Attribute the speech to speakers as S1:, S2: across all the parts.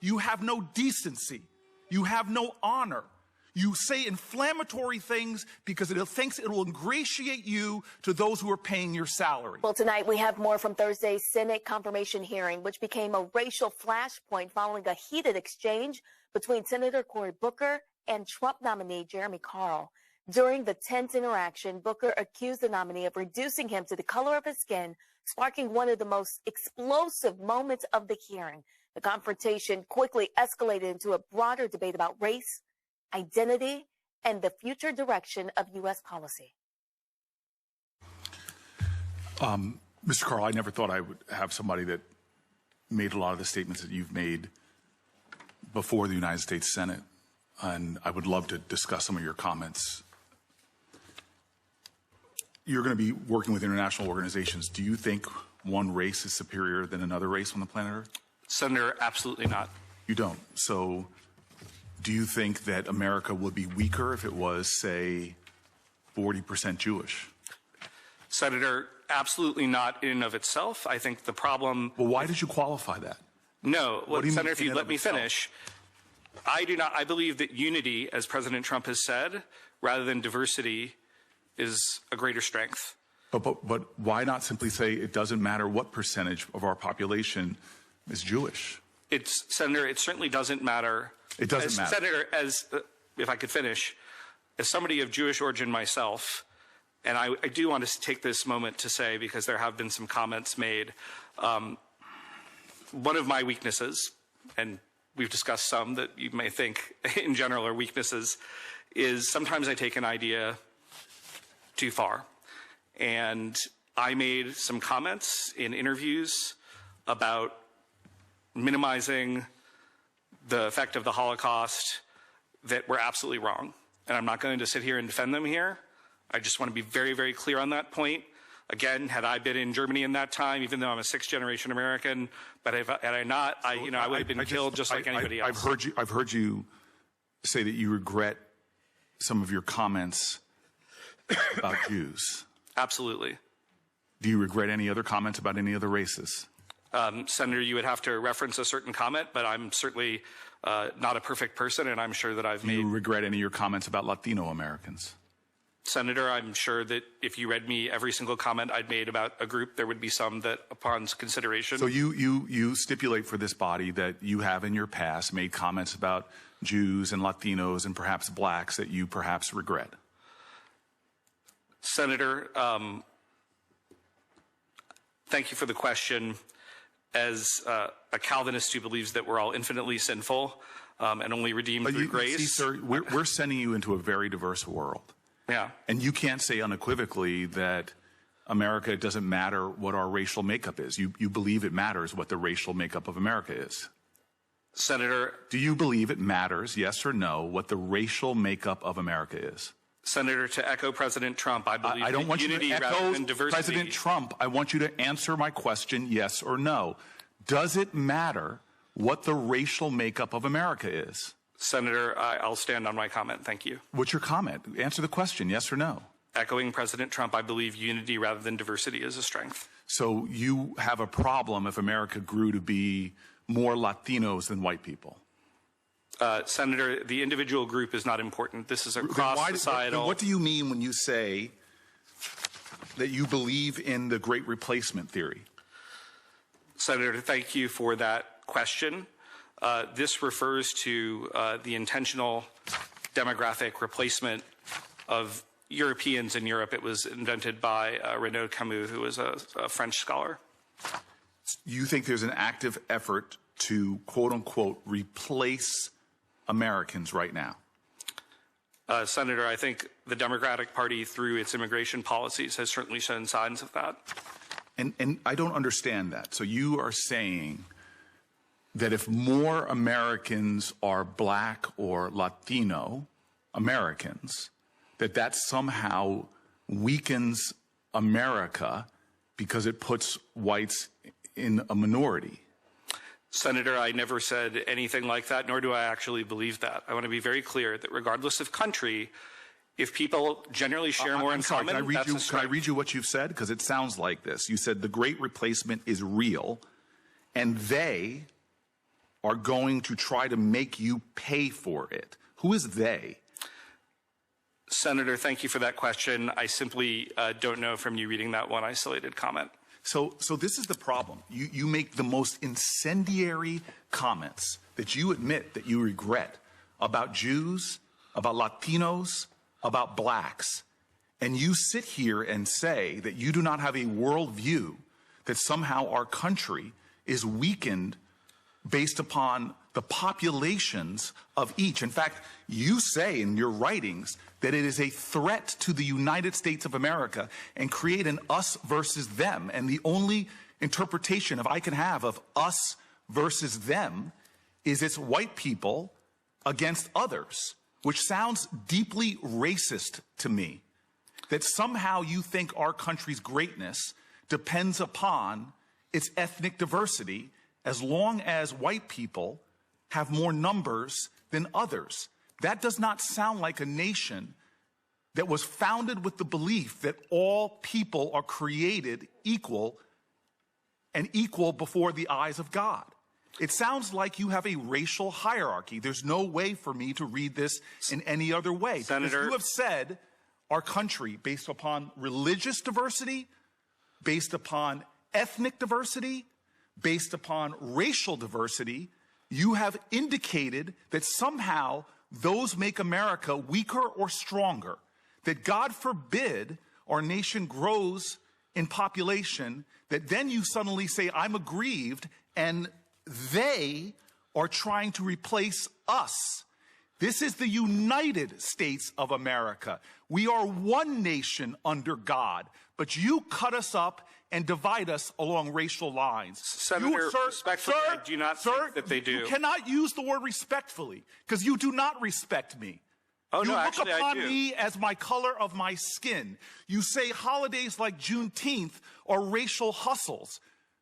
S1: You have no decency. You have no honor. You say inflammatory things because it thinks it will ingratiate you to those who are paying your salary.
S2: Well, tonight we have more from Thursday's Senate confirmation hearing, which became a racial flashpoint following a heated exchange between Senator Cory Booker and Trump nominee Jeremy Carl. During the tense interaction, Booker accused the nominee of reducing him to the color of his skin, sparking one of the most explosive moments of the hearing. The confrontation quickly escalated into a broader debate about race, identity, and the future direction of U.S. policy.
S1: Mr. Carl, I never thought I would have somebody that made a lot of the statements that you've made before the United States Senate, and I would love to discuss some of your comments. You're going to be working with international organizations. Do you think one race is superior than another race on the planet Earth?
S3: Senator, absolutely not.
S1: You don't. So do you think that America would be weaker if it was, say, 40% Jewish?
S3: Senator, absolutely not in and of itself. I think the problem...
S1: Well, why did you qualify that?
S3: No. Well, Senator, if you let me finish, I do not. I believe that unity, as President Trump has said, rather than diversity, is a greater strength.
S1: But why not simply say it doesn't matter what percentage of our population is Jewish?
S3: Senator, it certainly doesn't matter.
S1: It doesn't matter.
S3: Senator, if I could finish, as somebody of Jewish origin myself, and I do want to take this moment to say, because there have been some comments made, one of my weaknesses, and we've discussed some that you may think in general are weaknesses, is sometimes I take an idea too far. And I made some comments in interviews about minimizing the effect of the Holocaust that were absolutely wrong. And I'm not going to sit here and defend them here. I just want to be very, very clear on that point. Again, had I been in Germany in that time, even though I'm a sixth-generation American, but had I not, I would have been killed just like anybody else.
S1: I've heard you say that you regret some of your comments about Jews.
S3: Absolutely.
S1: Do you regret any other comments about any other races?
S3: Senator, you would have to reference a certain comment, but I'm certainly not a perfect person, and I'm sure that I've made...
S1: Do you regret any of your comments about Latino Americans?
S3: Senator, I'm sure that if you read me every single comment I'd made about a group, there would be some that, upon consideration...
S1: So you stipulate for this body that you have in your past made comments about Jews and Latinos and perhaps blacks that you perhaps regret?
S3: Senator, thank you for the question. As a Calvinist who believes that we're all infinitely sinful and only redeemed through grace.
S1: See, sir, we're sending you into a very diverse world.
S3: Yeah.
S1: And you can't say unequivocally that America doesn't matter what our racial makeup is. You believe it matters what the racial makeup of America is.
S3: Senator.
S1: Do you believe it matters, yes or no, what the racial makeup of America is?
S3: Senator, to echo President Trump, I believe
S1: I don't want
S3: unity
S1: you to
S3: rather
S1: echo
S3: than diversity.
S1: President Trump. I want you to answer my question, yes or no. Does it matter what the racial makeup of America is?
S3: Senator, I'll stand on my comment. Thank you.
S1: What's your comment? Answer the question, yes or no.
S3: Echoing President Trump, I believe unity rather than diversity is a strength.
S1: So you have a problem if America grew to be more Latinos than white people?
S3: Senator, the individual group is not important. This is a cross-societal...
S1: What do you mean when you say that you believe in the Great Replacement theory?
S3: Senator, thank you for that question. This refers to the intentional demographic replacement of Europeans in Europe. It was invented by Renaud Camus, who was a French scholar.
S1: You think there's an active effort to, quote-unquote, replace Americans right now?
S3: Senator, I think the Democratic Party, through its immigration policies, has certainly shown signs of that.
S1: And I don't understand that. So you are saying that if more Americans are black or Latino Americans, that somehow weakens America because it puts whites in a minority?
S3: Senator, I never said anything like that, nor do I actually believe that. I want to be very clear that regardless of country, if people generally share more in common, that's a strength.
S1: Can I read you what you've said? Because it sounds like this. You said the Great Replacement is real, and they are going to try to make you pay for it. Who is they?
S3: Senator, thank you for that question. I simply don't know from you reading that one isolated comment.
S1: So this is the problem. You make the most incendiary comments that you admit that you regret about Jews, about Latinos, about blacks. And you sit here and say that you do not have a worldview, that somehow our country is weakened based upon the populations of each. In fact, you say in your writings that it is a threat to the United States of America and create an us versus them. And the only interpretation I can have of us versus them is it's white people against others, which sounds deeply racist to me. That somehow you think our country's greatness depends upon its ethnic diversity, as long as white people have more numbers than others. That does not sound like a nation that was founded with the belief that all people are created equal and equal before the eyes of God. It sounds like you have a racial hierarchy. There's no way for me to read this in any other way.
S3: Senator,
S1: because you have said our country, based upon religious diversity, based upon ethnic diversity, based upon racial diversity, you have indicated that somehow those make America weaker or stronger. That God forbid our nation grows in population, that then you suddenly say, I'm aggrieved, and they are trying to replace us. This is the United States of America. We are one nation under God, but you cut us up and divide us along racial lines.
S3: Senator, respectfully, I do not think that they do.
S1: You cannot use the word respectfully, because you do not respect me.
S3: Oh,
S1: you
S3: no,
S1: look
S3: actually,
S1: upon
S3: I do.
S1: me as my color of my skin. You say holidays like Juneteenth are racial hustles.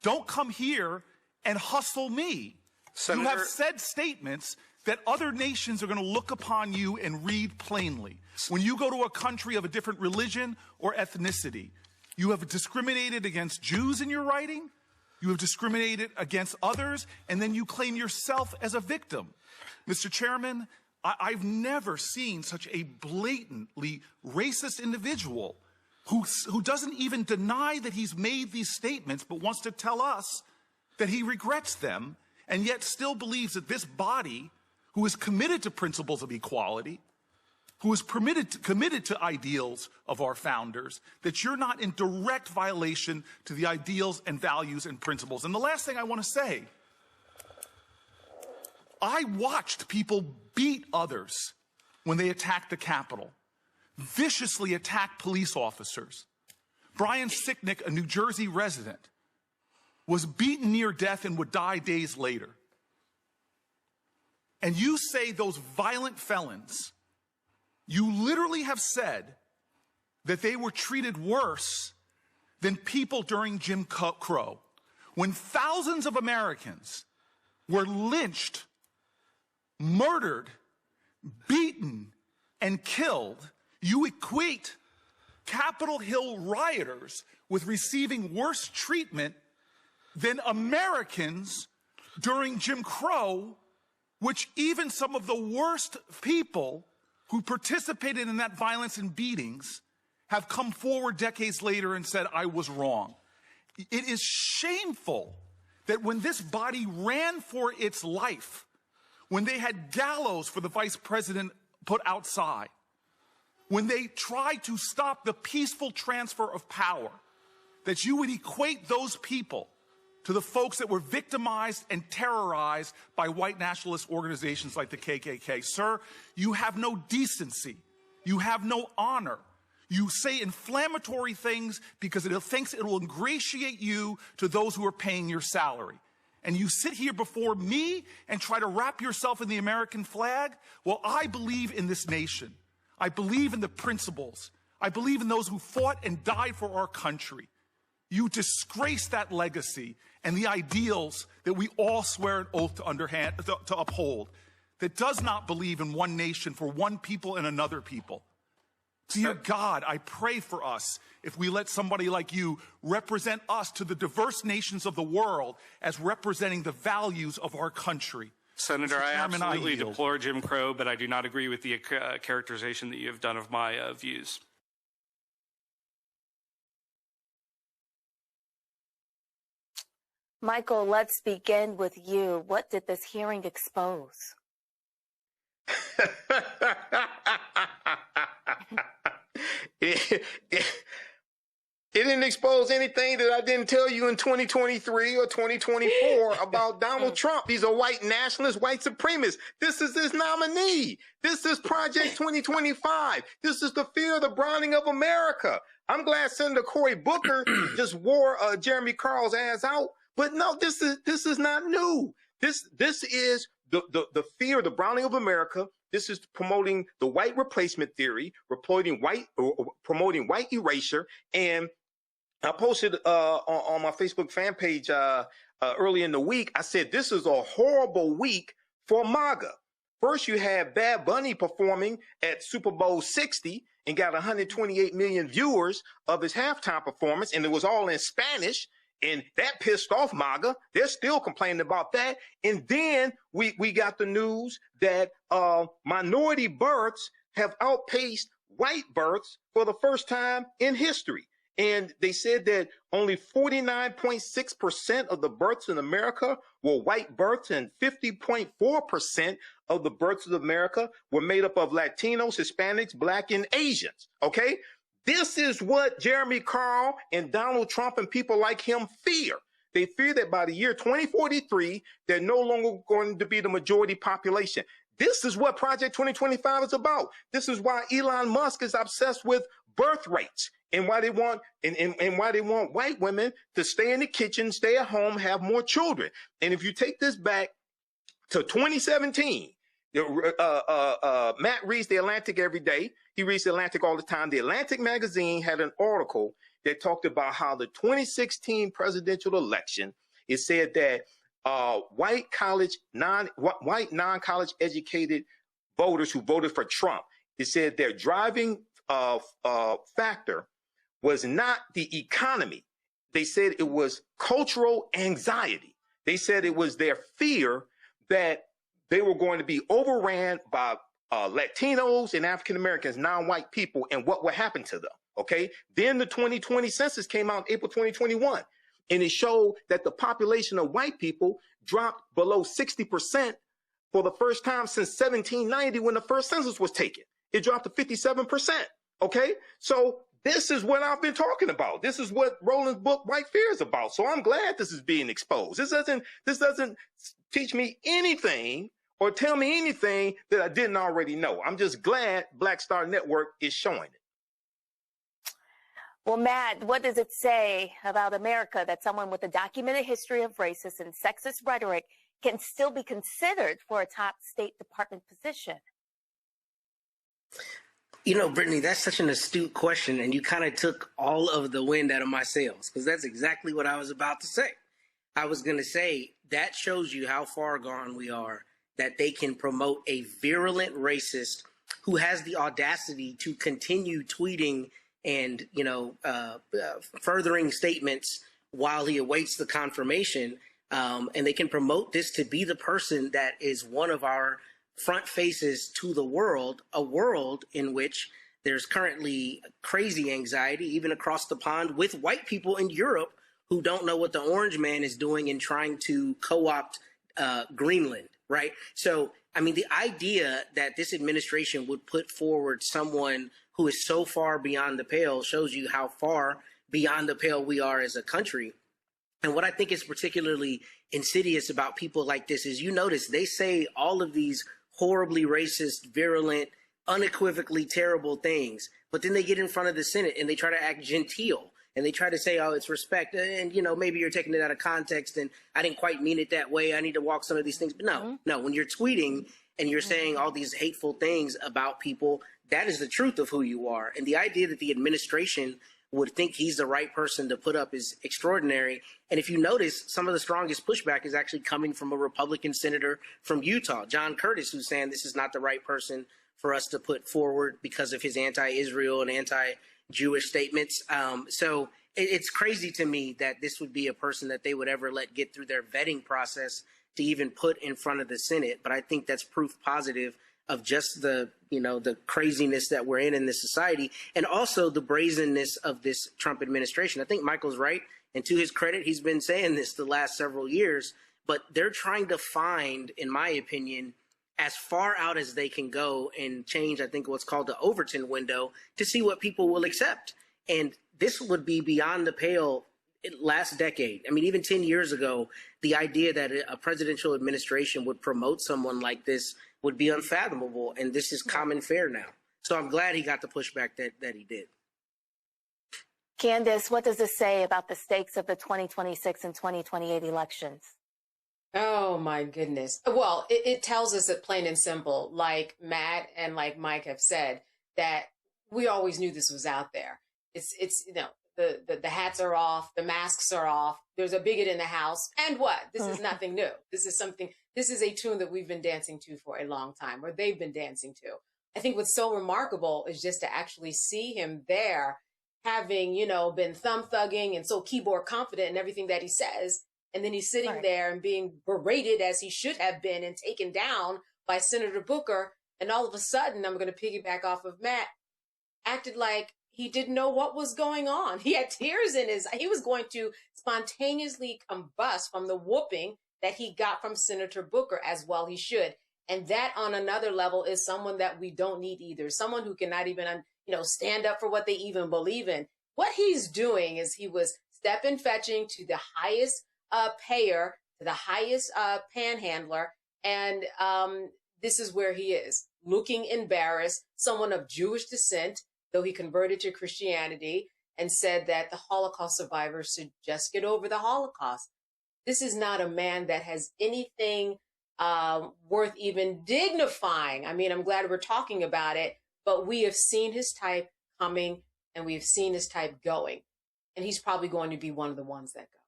S1: Don't come here and hustle me.
S3: Senator,
S1: you have said statements that other nations are going to look upon you and read plainly. When you go to a country of a different religion or ethnicity, you have discriminated against Jews in your writing, you have discriminated against others, and then you claim yourself as a victim. Mr. Chairman, I've never seen such a blatantly racist individual who doesn't even deny that he's made these statements, but wants to tell us that he regrets them, and yet still believes that this body, who is committed to principles of equality, who is committed to ideals of our founders, that you're not in direct violation to the ideals and values and principles. And the last thing I want to say, I watched people beat others when they attacked the Capitol, viciously attack police officers. Brian Sicknick, a New Jersey resident, was beaten near death and would die days later. And you say those violent felons, you literally have said that they were treated worse than people during Jim Crow. When thousands of Americans were lynched, murdered, beaten, and killed, you equate Capitol Hill rioters with receiving worse treatment than Americans during Jim Crow, which even some of the worst people who participated in that violence and beatings have come forward decades later and said, I was wrong. It is shameful that when this body ran for its life, when they had gallows for the vice president put outside, when they tried to stop the peaceful transfer of power, that you would equate those people to the folks that were victimized and terrorized by white nationalist organizations like the KKK. Sir, you have no decency. You have no honor. You say inflammatory things because it thinks it will ingratiate you to those who are paying your salary. And you sit here before me and try to wrap yourself in the American flag? Well, I believe in this nation. I believe in the principles. I believe in those who fought and died for our country. You disgrace that legacy and the ideals that we all swear an oath to uphold, that does not believe in one nation for one people and another people. Dear God, I pray for us if we let somebody like you represent us to the diverse nations of the world as representing the values of our country.
S3: Senator, I absolutely deplore Jim Crow, but I do not agree with the characterization that you have done of my views.
S2: Michael, let's begin with you. What did this hearing expose?
S4: It didn't expose anything that I didn't tell you in 2023 or 2024 about Donald Trump. He's a white nationalist, white supremacist. This is his nominee. This is Project 2025. This is the fear of the browning of America. I'm glad Senator Cory Booker just wore Jeremy Carl's ass out. But no, this is not new. This is the fear of the browning of America. This is promoting the white replacement theory, promoting white erasure. And I posted on my Facebook fan page early in the week. I said this is a horrible week for MAGA. First, you had Bad Bunny performing at Super Bowl 60 and got 128 million viewers of his halftime performance, and it was all in Spanish. And that pissed off MAGA. They're still complaining about that. And then we got the news that minority births have outpaced white births for the first time in history. And they said that only 49.6% of the births in America were white births, and 50.4% of the births of America were made up of Latinos, Hispanics, Black, and Asians. Okay? This is what Jeremy Carl and Donald Trump and people like him fear. They fear that by the year 2043, they're no longer going to be the majority population. This is what Project 2025 is about. This is why Elon Musk is obsessed with birth rates and why they want and why they want white women to stay in the kitchen, stay at home, have more children. And if you take this back to 2017, Matt reads The Atlantic every day. He reads The Atlantic all the time. The Atlantic magazine had an article that talked about how the 2016 presidential election, it said that white non-college educated voters who voted for Trump, it said their driving factor was not the economy. They said it was cultural anxiety. They said it was their fear that they were going to be overran by Latinos and African Americans, non-white people, and what would happen to them. Okay. Then the 2020 census came out in April 2021, and it showed that the population of white people dropped below 60% for the first time since 1790 when the first census was taken. It dropped to 57%. Okay. So this is what I've been talking about. This is what Roland's book, White Fear, is about. So I'm glad this is being exposed. This doesn't teach me anything or tell me anything that I didn't already know. I'm just glad Black Star Network is showing it.
S2: Well, Matt, what does it say about America that someone with a documented history of racist and sexist rhetoric can still be considered for a top State Department position?
S5: You know, Brittany, that's such an astute question, and you kind of took all of the wind out of my sails, because that's exactly what I was about to say. I was going to say that shows you how far gone we are, that they can promote a virulent racist who has the audacity to continue tweeting and, furthering statements while he awaits the confirmation. And they can promote this to be the person that is one of our front faces to the world, a world in which there's currently crazy anxiety, even across the pond, with white people in Europe who don't know what the orange man is doing in trying to co-opt Greenland, right? So, I mean, the idea that this administration would put forward someone who is so far beyond the pale shows you how far beyond the pale we are as a country. And what I think is particularly insidious about people like this is, you notice they say all of these horribly racist, virulent, unequivocally terrible things, but then they get in front of the Senate and they try to act genteel and they try to say, oh, it's respect. And, maybe you're taking it out of context and I didn't quite mean it that way. I need to walk some of these things. But no, when you're tweeting and you're saying all these hateful things about people, that is the truth of who you are. And the idea that the administration would think he's the right person to put up is extraordinary. And if you notice, some of the strongest pushback is actually coming from a Republican senator from Utah, John Curtis, who's saying this is not the right person for us to put forward because of his anti-Israel and anti-Jewish statements. So it's crazy to me that this would be a person that they would ever let get through their vetting process to even put in front of the Senate. But I think that's proof positive of just the craziness that we're in this society, and also the brazenness of this Trump administration. I think Michael's right. And to his credit, he's been saying this the last several years, but they're trying to find, in my opinion, as far out as they can go and change, I think, what's called the Overton window to see what people will accept. And this would be beyond the pale last decade. I mean, even 10 years ago, the idea that a presidential administration would promote someone like this would be unfathomable. And this is common fare now. So I'm glad he got the pushback that he did.
S2: Candace, what does this say about the stakes of the 2026 and 2028 elections?
S6: Oh, my goodness. Well, it tells us that plain and simple, like Matt and like Mike have said, that we always knew this was out there. It's the hats are off, the masks are off. There's a bigot in the house. And what? This is nothing new. This is a tune that we've been dancing to for a long time, or they've been dancing to. I think what's so remarkable is just to actually see him there, having, been thumb thugging and so keyboard confident in everything that he says. And then he's sitting there and being berated as he should have been and taken down by Senator Booker. And all of a sudden, I'm going to piggyback off of Matt, acted like he didn't know what was going on. He had tears in his, he was going to spontaneously combust from the whooping that he got from Senator Booker, as well he should. And that on another level is someone that we don't need either. Someone who cannot even, stand up for what they even believe in. What he's doing is he was step and fetching to the highest payer, to the highest panhandler. And this is where he is, looking embarrassed, someone of Jewish descent, though he converted to Christianity, and said that the Holocaust survivors should just get over the Holocaust. This is not a man that has anything worth even dignifying. I mean, I'm glad we're talking about it, but we have seen his type coming and we've seen his type going. And he's probably going to be one of the ones that goes.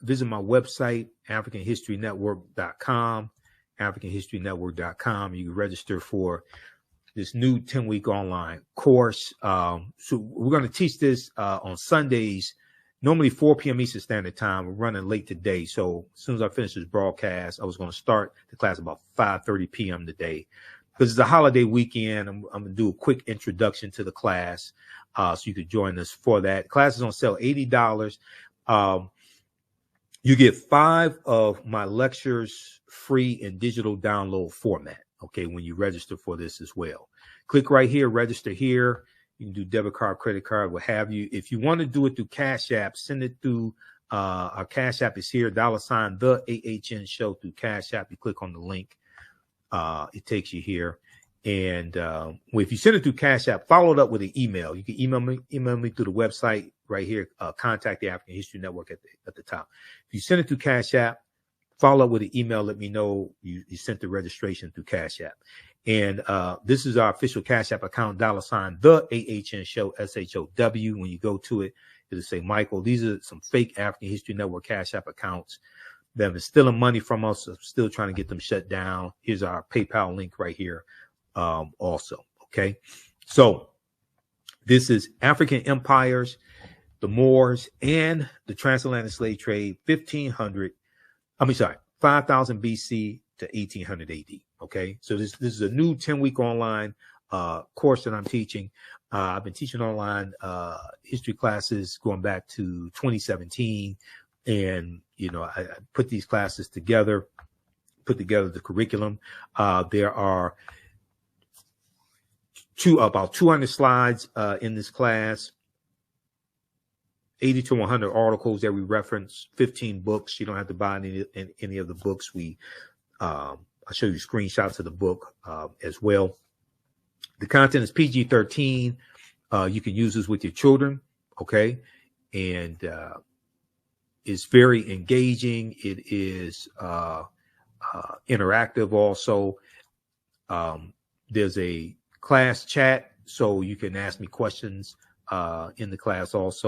S7: Visit my website, AfricanHistoryNetwork.com, AfricanHistoryNetwork.com. You can register for this new 10-week online course. So we're going to teach this on Sundays, normally 4 p.m. Eastern Standard Time. We're running late today. So as soon as I finish this broadcast, I was going to start the class about 5:30 p.m. today. Because it's a holiday weekend, I'm going to do a quick introduction to the class so you could join us for that. The class is on sale, $80. You get 5 of my lectures free in digital download format, okay, when you register for this as well. Click right here, register here. You can do debit card, credit card, what have you. If you want to do it through Cash App, send it through our Cash App is here, $ the AHN show through Cash App. You click on the link. It takes you here. And if you send it through Cash App, follow it up with an email. You can email me through the website right here. Contact the African History Network at the top. If you send it through Cash App, follow up with an email. Let me know you sent the registration through Cash App. And this is our official Cash App account, $ the AHN show, SHOW. When you go to it, it'll say Michael. These are some fake African History Network Cash App accounts that have been stealing money from us. I'm still trying to get them shut down. Here's our PayPal link right here. Also, okay. So this is African empires, the Moors, and the transatlantic slave trade, 5000 BC to 1800 AD. Okay, so this is a new 10-week online course that I'm teaching. I've been teaching online history classes going back to 2017, and I put these classes together, put together the curriculum. There are about 200 slides in this class, 80 to 100 articles that we reference, 15 books. You don't have to buy any of the books. I'll show you screenshots of the book as well. The content is PG-13. You can use this with your children, okay? And it's very engaging. It is interactive also. There's a class chat, so you can ask me questions in the class also.